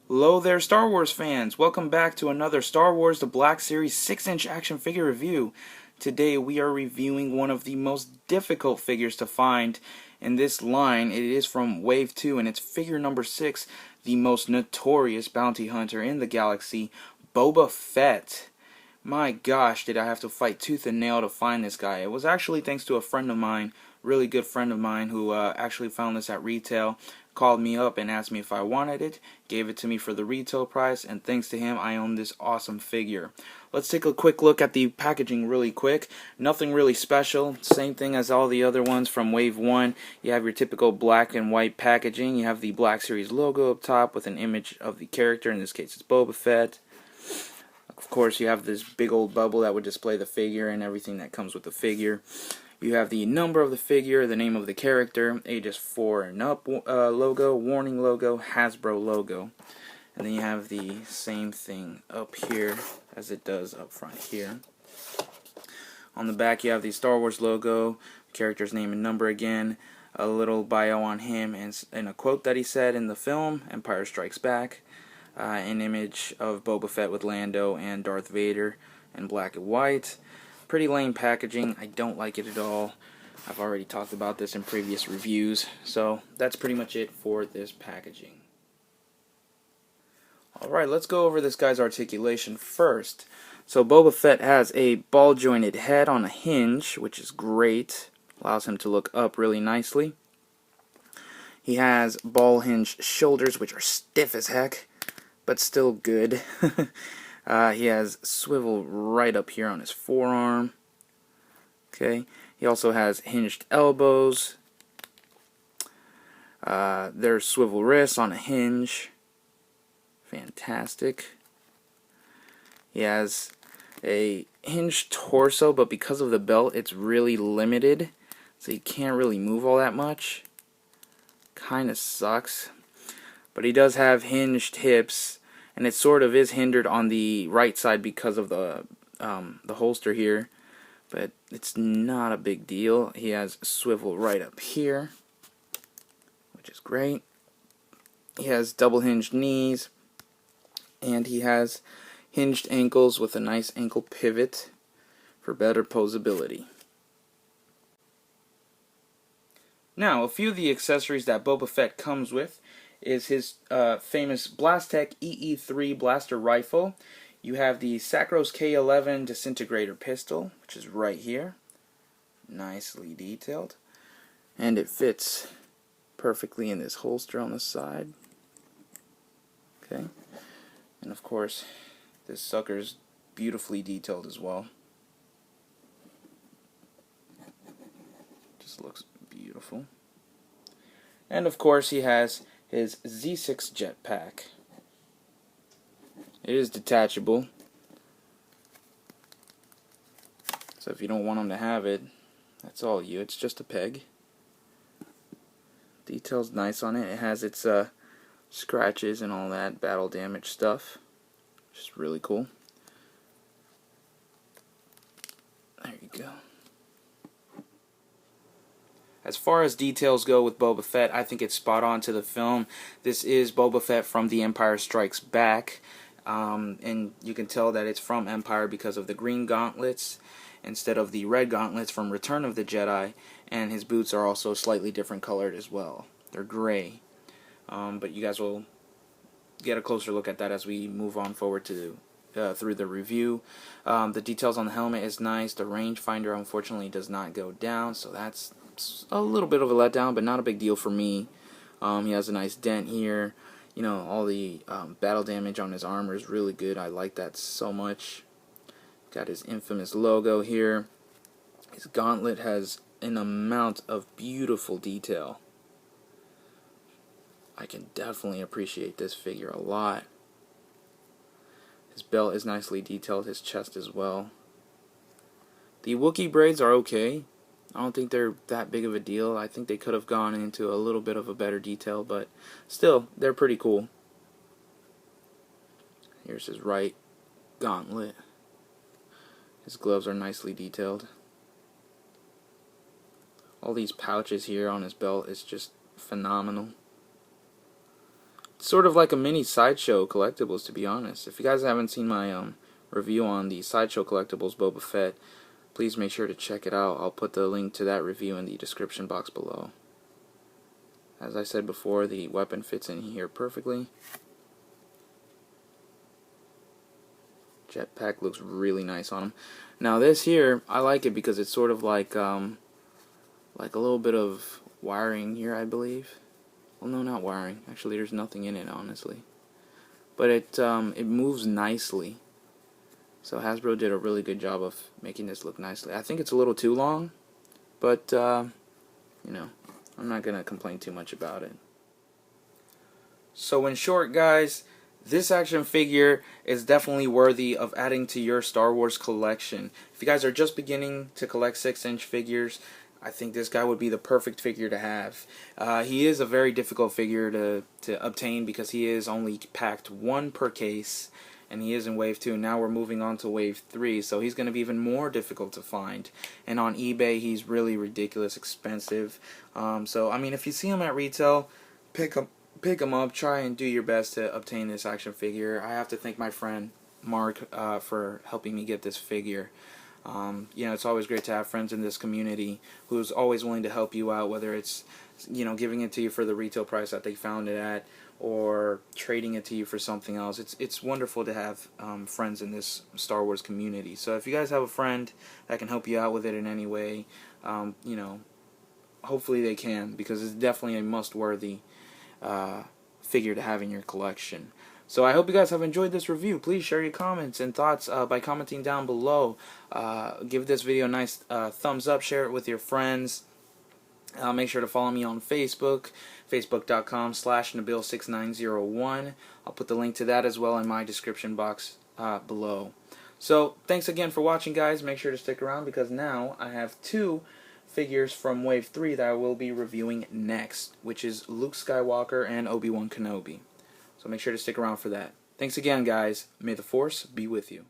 Hello there, Star Wars fans! Welcome back to another Star Wars The Black Series 6-inch action figure review. Today we are reviewing one of the most difficult figures to find in this line. It is from Wave 2 and it's figure number 6, the most notorious bounty hunter in the galaxy, Boba Fett. My gosh, did I have to fight tooth and nail to find this guy. It was actually thanks to a friend of mine, really good friend of mine, who actually found this at retail, called me up and asked me if I wanted it, gave it to me for the retail price, and thanks to him I own this awesome figure. Let's take a quick look at the packaging really quick. Nothing really special, same thing as all the other ones from Wave 1. You have your typical black and white packaging. You have the Black Series logo up top with an image of the character, in this case it's Boba Fett. Of course, you have this big old bubble that would display the figure and everything that comes with the figure. You have the number of the figure, the name of the character, ages 4 and up logo, warning logo, Hasbro logo. And then you have the same thing up here as it does up front here. On the back you have the Star Wars logo, character's name and number again, a little bio on him, and a quote that he said in the film, Empire Strikes Back. An image of Boba Fett with Lando and Darth Vader in black and white. Pretty lame packaging. I don't like it at all. I've already talked about this in previous reviews. So that's pretty much it for this packaging. Alright, let's go over this guy's articulation first. So Boba Fett has a ball jointed head on a hinge, which is great. Allows him to look up really nicely. He has ball hinged shoulders, which are stiff as heck, but still good. He has swivel right up here on his forearm. Okay. He also has hinged elbows. There's swivel wrists on a hinge. Fantastic. He has a hinged torso, but because of the belt, it's really limited, so you can't really move all that much. Kinda sucks. But he does have hinged hips, and it sort of is hindered on the right side because of the holster here, but it's not a big deal. He has swivel right up here, which is great. He has double hinged knees, and he has hinged ankles with a nice ankle pivot for better posability. Now, a few of the accessories that Boba Fett comes with is his famous Blastech EE3 blaster rifle. You have the Sacros K11 disintegrator pistol, which is right here. Nicely detailed. And it fits perfectly in this holster on the side. Okay. And of course, this sucker's beautifully detailed as well. Just looks beautiful. And of course, he has his Z6 jetpack. It is detachable, so if you don't want him to have it, that's all you. It's just a peg. Details nice on it. It has its scratches and all that battle damage stuff, which is really cool. There you go. As far as details go with Boba Fett, I think it's spot on to the film. This is Boba Fett from The Empire Strikes Back, and you can tell that it's from Empire because of the green gauntlets instead of the red gauntlets from Return of the Jedi, and his boots are also slightly different colored as well. They're gray, but you guys will get a closer look at that as we move on forward to through the review. The details on the helmet is nice. The rangefinder unfortunately does not go down, so that's a little bit of a letdown, but not a big deal for me. He has a nice dent here. You know, all the battle damage on his armor is really good. I like that so much. Got his infamous logo here. His gauntlet has an amount of beautiful detail. I can definitely appreciate this figure a lot. His belt is nicely detailed, his chest as well. The Wookiee braids are okay. I don't think they're that big of a deal. I think they could have gone into a little bit of a better detail, but still, they're pretty cool. Here's his right gauntlet. His gloves are nicely detailed. All these pouches here on his belt is just phenomenal. sort of like a mini Sideshow Collectibles, to be honest. If you guys haven't seen my review on the Sideshow Collectibles Boba Fett, please make sure to check it out. I'll put the link to that review in the description box below. As I said before, the weapon fits in here perfectly. Jetpack looks really nice on him. Now this here, I like it because it's sort of like a little bit of wiring here, I believe. Well, no, not wiring. Actually, there's nothing in it, honestly. But it moves nicely. So Hasbro did a really good job of making this look nicely. I think it's a little too long, but you know, I'm not gonna complain too much about it. So in short, guys, this action figure is definitely worthy of adding to your Star Wars collection. If you guys are just beginning to collect 6-inch figures, I think this guy would be the perfect figure to have. He is a very difficult figure to obtain because he is only packed 1 per case, and he is in Wave 2. Now we're moving on to Wave 3, so he's going to be even more difficult to find. And on eBay, he's really ridiculous expensive. So, I mean, if you see him at retail, pick him up, try and do your best to obtain this action figure. I have to thank my friend Mark for helping me get this figure. You know, it's always great to have friends in this community who's always willing to help you out, whether it's, you know, giving it to you for the retail price that they found it at, or trading it to you for something else. It's wonderful to have friends in this Star Wars community. So if you guys have a friend that can help you out with it in any way, you know, hopefully they can, because it's definitely a must-worthy figure to have in your collection. So I hope you guys have enjoyed this review. Please share your comments and thoughts by commenting down below. Give this video a nice thumbs up. Share it with your friends. Make sure to follow me on Facebook, facebook.com/Nabil6901. I'll put the link to that as well in my description box below. So thanks again for watching, guys. Make sure to stick around because now I have 2 figures from Wave 3 that I will be reviewing next, which is Luke Skywalker and Obi-Wan Kenobi. So make sure to stick around for that. Thanks again, guys. May the Force be with you.